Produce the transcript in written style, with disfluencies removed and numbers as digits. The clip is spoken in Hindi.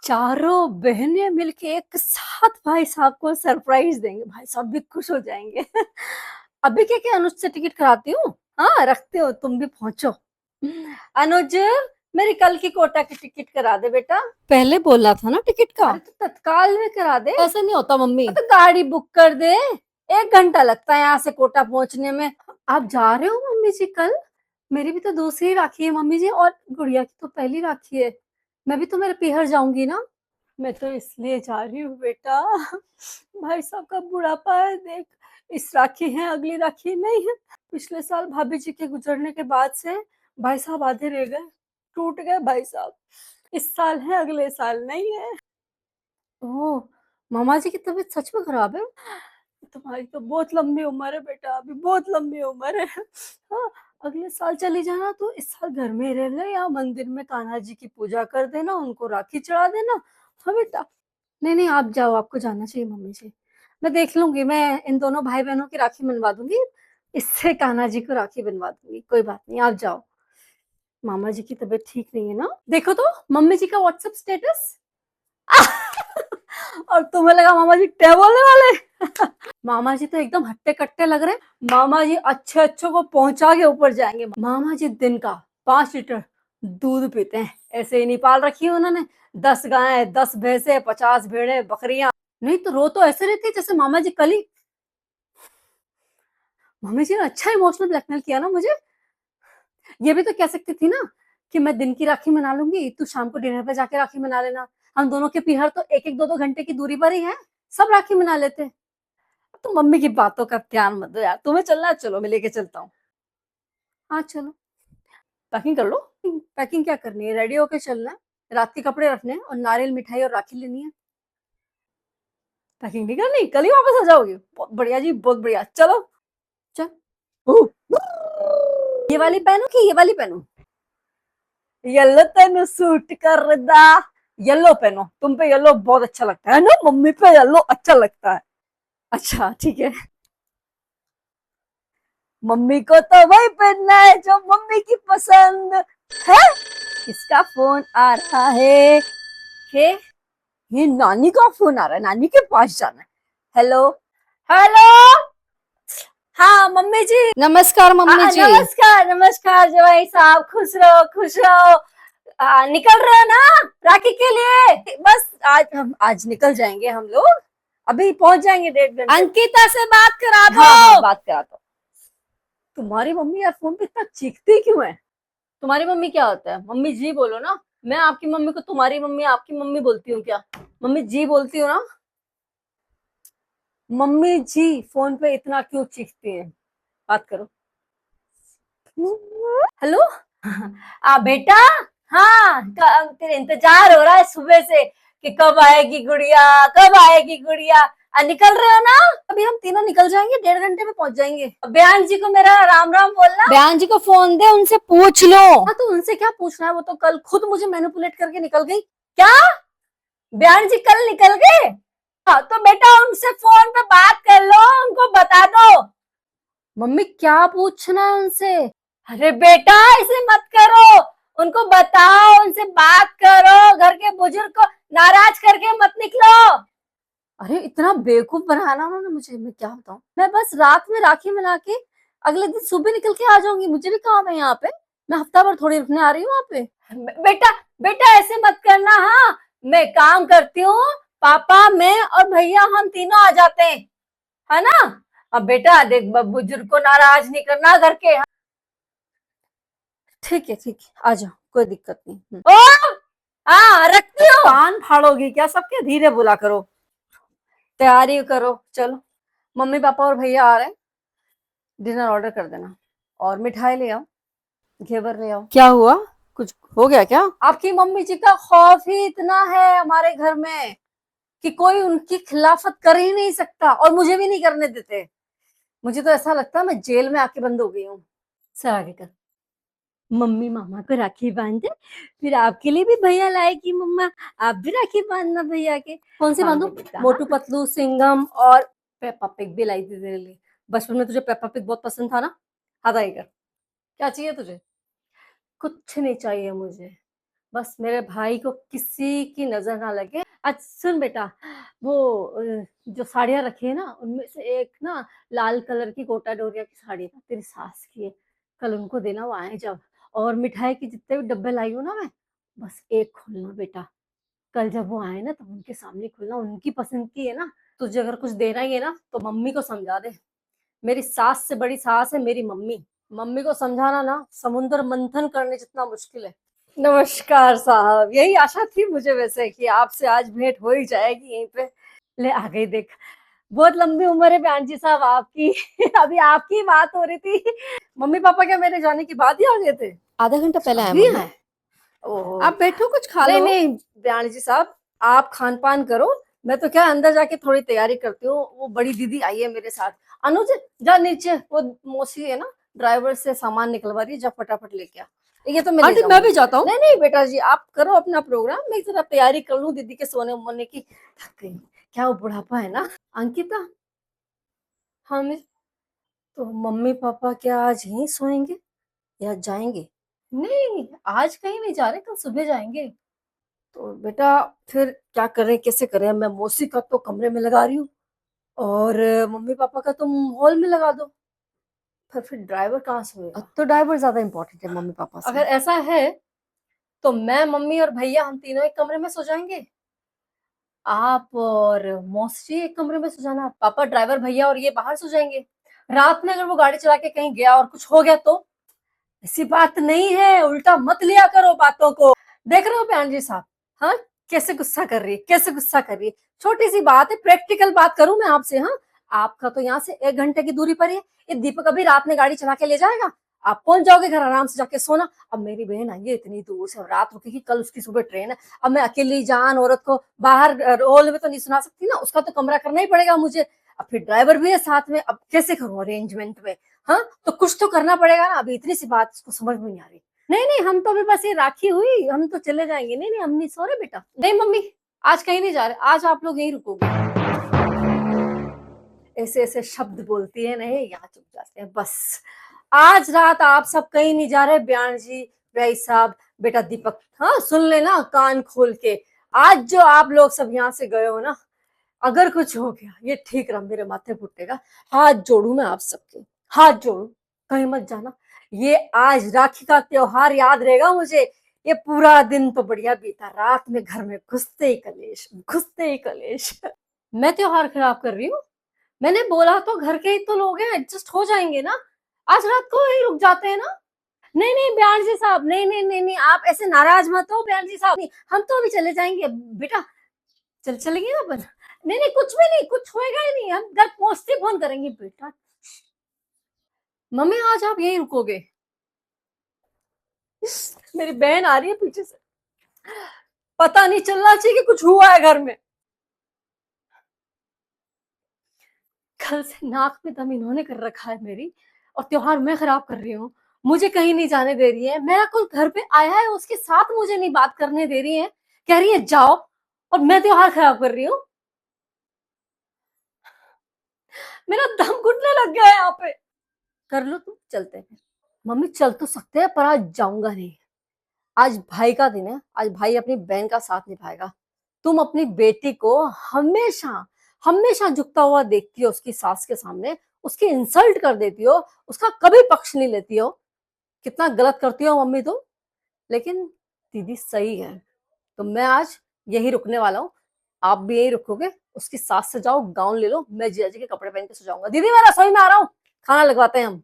चारों बहनें मिलके एक साथ भाई साहब को सरप्राइज देंगे, भाई साहब भी खुश हो जाएंगे। अभी क्या क्या अनुज से टिकट कराती हूँ। हाँ रखते हो, तुम भी पहुंचो। अनुज, मेरी कल की कोटा की टिकट करा दे बेटा। पहले बोला था ना टिकट का। अरे तो तत्काल में करा दे। ऐसे नहीं होता मम्मी। तो गाड़ी बुक कर दे, 1 घंटा लगता है यहाँ से कोटा पहुंचने में। आप जा रहे हो मम्मी जी कल? मेरी भी तो दूसरी राखी है मम्मी जी, और गुड़िया की तो पहली राखी है। मैं भी तो मेरे पीहर जाऊंगी ना। मैं तो इसलिए जा रही हूँ बेटा, भाई साहब का बुढ़ापा है देख। इस राखी है, अगली राखी नहीं है। पिछले साल भाभी जी के गुजरने के बाद से भाई साहब आधे रह गए, टूट गए भाई साहब। इस साल है, अगले साल नहीं है। ओह, मामा जी की तबीयत सच में खराब है? तुम्हारी तो बहुत लंबी उम्र है बेटा, अभी बहुत लंबी उम्र है। हाँ, अगले साल चली जाना, तो इस साल घर में रह ले या मंदिर में कान्हा जी की पूजा कर देना, उनको राखी चढ़ा देना। हाँ बेटा। नहीं नहीं, आप जाओ, आपको जाना चाहिए मम्मी जी। मैं देख लूंगी, मैं इन दोनों भाई बहनों की राखी बनवा दूंगी, इससे कान्हा जी को राखी बनवा दूंगी, कोई बात नहीं, आप जाओ। मामा जी की तबीयत ठीक नहीं है ना? देखो तो मम्मी जी का व्हाट्सएप स्टेटस। और तुम्हें लगा मामा जी क्या बोलने वाले? मामा जी तो एकदम हट्टे कट्टे लग रहे। मामा जी अच्छे अच्छों को पहुंचा के ऊपर जाएंगे। मामा जी दिन का 5 लीटर दूध पीते हैं, ऐसे ही नहीं पाल रखी है उन्होंने। 10 गायें, 10 भैंसे, 50 भेड़े बकरियां। नहीं तो रो तो ऐसे रहती है जैसे मामा जी कल ही। मामी जी ने अच्छा इमोशनल ब्लैकमेल किया ना मुझे। ये भी तो कह सकती थी ना कि मैं दिन की राखी मना लूंगी, तू शाम को डिनर पे जाके राखी मना लेना। हम दोनों के पीहर तो एक एक दो दो घंटे की दूरी पर ही है, सब राखी मना लेते। तो मम्मी की बातों का ध्यान मत दो यार, तुम्हें चलना है चलो, मैं लेके चलता हूँ। हाँ चलो, पैकिंग कर लो। पैकिंग क्या करनी है, रेडी होके चलना है। रात के कपड़े रखने हैं और नारियल मिठाई और राखी लेनी है। पैकिंग नहीं करनी, कल ही वापस आ जाओगे? बहुत बढ़िया जी, बहुत बढ़िया, चलो। चल। ये वाली पहनू कि ये वाली पहनू? येलो तेन सूट कर दा। येलो पहनो, तुम पे येलो बहुत अच्छा लगता है ना, मम्मी पे येलो अच्छा लगता है। अच्छा ठीक है। मम्मी को तो वही पहनना है जो मम्मी की पसंद है। किसका फोन आ रहा है? के ये नानी का फोन आ रहा है, नानी के पास जाना है। हेलो। हेलो। हाँ मम्मी जी। नमस्कार मम्मी जी। नमस्कार नमस्कार जवाई साहब, खुश रहो खुश रहो। निकल रहे हैं ना राखी के लिए? बस आज हम आज निकल जाएंगे हम लोग, अभी पहुंच जाएंगे 1.5 घंटे। अंकिता से बात करा दो। हाँ हाँ, बात करा दो। तुम्हारी मम्मी यार फोन पे इतना चीखती क्यों है? तुम्हारी मम्मी क्या होता है, मम्मी जी बोलो ना। मैं आपकी मम्मी को तुम्हारी मम्मी आपकी मम्मी बोलती हूँ क्या? मम्मी जी बोलती हूँ ना। मम्मी जी फोन पे इतना क्यों चीखती है? बात करो। हेलो। बेटा। हाँ, तेरे इंतजार हो रहा है सुबह से कि कब आएगी गुड़िया, कब आएगी गुड़िया। निकल रहे हो ना? अभी हम तीनों निकल जाएंगे, 1.5 घंटे में पहुंच जाएंगे। बयान जी को मेरा राम राम बोलना। बयान जी को फोन दे, उनसे पूछ लो। हाँ तो उनसे क्या पूछना है, वो तो कल खुद मुझे मैनिपुलेट करके निकल गई। क्या? बयान जी कल निकल गए? हाँ तो बेटा उनसे फोन पे बात कर लो, उनको बता दो। मम्मी क्या पूछना है उनसे? अरे बेटा ऐसे मत करो, उनको बताओ, उनसे बात करो, घर के बुजुर्ग को नाराज करके मत निकलो। अरे इतना बेवकूफ बनाना उन्होंने मुझे, मैं क्या बताऊं। मैं बस रात में राखी मना के अगले दिन सुबह निकल के आ जाऊंगी, मुझे भी काम है यहाँ पे। मैं हफ्ता भर थोड़ी रुकने आ रही हूँ वहां पे। बेटा बेटा ऐसे मत करना। हाँ मैं काम करती हूँ, पापा मैं और भैया हम तीनों आ जाते हैं, है ना? अब बेटा देख, बुजुर्ग को नाराज नहीं करना घर के। ठीक है ठीक है, आ जाओ, कोई दिक्कत नहीं। ओ हाँ रखती हूँ। कान फाड़ोगी क्या सबके? धीरे बोला करो, तैयारी करो, चलो। मम्मी पापा और भैया आ रहे हैं, डिनर ऑर्डर कर देना और मिठाई ले आओ, घेवर ले आओ। क्या हुआ, कुछ हो गया क्या? आपकी मम्मी जी का खौफ ही इतना है हमारे घर में कि कोई उनकी खिलाफत कर ही नहीं सकता, और मुझे भी नहीं करने देते। मुझे तो ऐसा लगता है मैं जेल में आके बंद हो गई हूँ। सर आगे कर। मम्मी मामा को राखी बांधे, फिर आपके लिए भी भैया लाएगी मम्मा, आप भी राखी बांधना भैया के। कौन सी बांधू? मोटू पतलू, सिंघम और पेप्पा पिग भी लाई थी तेरे लिए। बचपन में तुझे पेप्पा पिग बहुत पसंद था ना? हाथ आई कर। क्या चाहिए तुझे? कुछ नहीं चाहिए मुझे, बस मेरे भाई को किसी की नजर ना लगे। अच्छा सुन बेटा, वो जो साड़ियाँ रखी है ना, उनमें से एक ना लाल कलर की कोटा डोरिया की साड़ी ना तेरी सास की है, कल उनको देना वो आए जब। और मिठाई के जितने भी डब्बे लाई हूँ ना मैं, बस एक खोलना बेटा, कल जब वो आए ना तो उनके सामने खोलना, उनकी पसंद की है ना। तुझे अगर कुछ देना ही है ना तो मम्मी को समझा दे, मेरी सास से बड़ी सास है मेरी मम्मी। मम्मी को समझाना ना समुद्र मंथन करने जितना मुश्किल है। नमस्कार साहब, यही आशा थी मुझे वैसे कि आपसे आज भेंट हो ही जाएगी यहीं पे। ले आ गई देख, बहुत लंबी उम्र है बहन जी साहब आपकी। अभी आपकी ही बात हो रही थी। मम्मी पापा क्या मेरे जाने के बाद ही आ गए थे? आधा घंटा पहले आया अभी मम्मी। है? ओहो। आप बैठो, कुछ खा नहीं लो। नहीं बयान जी साहब, आप खान पान करो। मैं तो क्या अंदर जाके थोड़ी तैयारी करती हूँ, वो बड़ी दीदी आई है मेरे साथ। अनुज, जा नीचे, वो मौसी है ना, ड्राइवर से सामान निकलवा रही है, जा फटाफट लेके आ। ये तो मैं ले आंटी मैं जाऊंगी। भी जाता हूँ। नहीं नहीं बेटा जी, आप करो अपना प्रोग्राम, मैं जरा तैयारी कर लूँ दीदी के सोने मोने की। थक गई, क्या वो बुढ़ापा है ना। अंकिता, हाँ मैं, तो मम्मी पापा क्या आज यहीं सोएंगे या जाएंगे? नहीं, आज कहीं नहीं जा रहे, कल सुबह जाएंगे। तो बेटा फिर क्या करें, कैसे करें? मैं मौसी का तो कमरे में लगा रही हूँ, और मम्मी पापा का तुम हॉल में लगा दो। फिर ड्राइवर कहाँ सोएगा? तो ड्राइवर ज्यादा इंपॉर्टेंट है मम्मी पापा से। अगर ऐसा है तो मैं, मम्मी और भैया हम तीनों एक कमरे में सो जाएंगे। आप और मौसी एक कमरे में सो जाना, पापा ड्राइवर भैया और ये बाहर सो जाएंगे। रात में अगर वो गाड़ी चला के कहीं गया और कुछ हो गया तो? ऐसी बात नहीं है, उल्टा मत लिया करो बातों को। देख रहे हो बहन जी साहब, हाँ, कैसे गुस्सा कर रही है, कैसे गुस्सा कर रही है। छोटी सी बात है, प्रैक्टिकल बात करूं मैं आपसे? हाँ, आपका तो यहाँ से 1 घंटे की दूरी पर ही है। ये दीपक अभी रात में गाड़ी चला के ले जाएगा, आप पहुंच जाओगे घर आराम से जाके सोना। अब मेरी बहन आई है इतनी दूर से, अब रात रुकेगी, कल उसकी सुबह ट्रेन है। अब मैं अकेली जान औरत को बाहर हॉल में तो नहीं सुना सकती ना, उसका तो कमरा करना ही पड़ेगा मुझे। अब फिर ड्राइवर भी है साथ में, अब कैसे करूं अरेंजमेंट में? हाँ, तो कुछ तो करना पड़ेगा ना। अभी इतनी सी बात इसको समझ में नहीं आ रही। नहीं नहीं, हम तो अभी बस ये राखी हुई, हम तो चले जाएंगे। नहीं नहीं, हम नहीं सो रहे बेटा। नहीं मम्मी, आज कहीं नहीं जा रहे, आज आप लोग यहीं रुकोगे। ऐसे ऐसे शब्द बोलती है, नहीं यहाँ चुप जाते हैं बस। आज रात आप सब कहीं नहीं जा रहे, बयान जी, भाई साहब, बेटा दीपक, हाँ सुन लेना कान खोल के। आज जो आप लोग सब यहाँ से गए हो ना, अगर कुछ हो गया, ये ठीक रहा, मेरे माथे फुटेगा। हाथ जोड़ू मैं आप सबके, हाथ जोड़ू, कहीं मत जाना। ये आज राखी का त्योहार याद रहेगा मुझे। ये पूरा दिन तो बढ़िया बीता, रात में घर में घुसते ही कलेश, घुसते ही कलेश। मैं त्योहार खराब कर रही हूँ? मैंने बोला तो घर के ही तो लोग हैं, एडजस्ट हो जाएंगे ना। आज रात को ही रुक जाते हैं ना। नहीं नहीं बयान जी साहब, नहीं नहीं नहीं नहीं, आप ऐसे नाराज मत हो बयान जी साहब। नहीं, हम तो अभी चले जाएंगे बेटा, चलेंगे ना अपन। नहीं नहीं, कुछ भी नहीं, कुछ होएगा ही नहीं, हम घर पहुंचते फोन करेंगे बेटा। मम्मी आज आप यहीं रुकोगे? मेरी बहन आ रही है पीछे से, पता नहीं चलना चाहिए कि कुछ हुआ है घर में। कल से नाक में दम इन्होंने कर रखा है मेरी, और त्योहार मैं खराब कर रही हूँ। मुझे कहीं नहीं जाने दे रही है, मेरा कोई घर पे आया है उसके साथ मुझे नहीं बात करने दे रही है, कह रही है जाओ, और मैं त्योहार खराब कर रही हूँ। मेरा दम घुटने लग गया है यहाँ पे। कर लो तुम, चलते हैं। मम्मी चल तो सकते हैं पर आज जाऊंगा नहीं। आज भाई का दिन है, आज भाई अपनी बहन का साथ निभाएगा। तुम अपनी बेटी को हमेशा हमेशा झुकता हुआ देखती हो उसकी सास के सामने, उसकी इंसल्ट कर देती हो, उसका कभी पक्ष नहीं लेती हो। कितना गलत करती हो मम्मी तुम। लेकिन दीदी सही है, तो मैं आज यही रुकने वाला हूँ। आप भी यही रुकोगे? उसकी सास से जाओ, गाउन ले लो, मैं जिया जी के कपड़े पहन के सो जाऊंगा। दीदी मैं रसोई में आ रहा हूँ, खाना लगवाते हैं हम।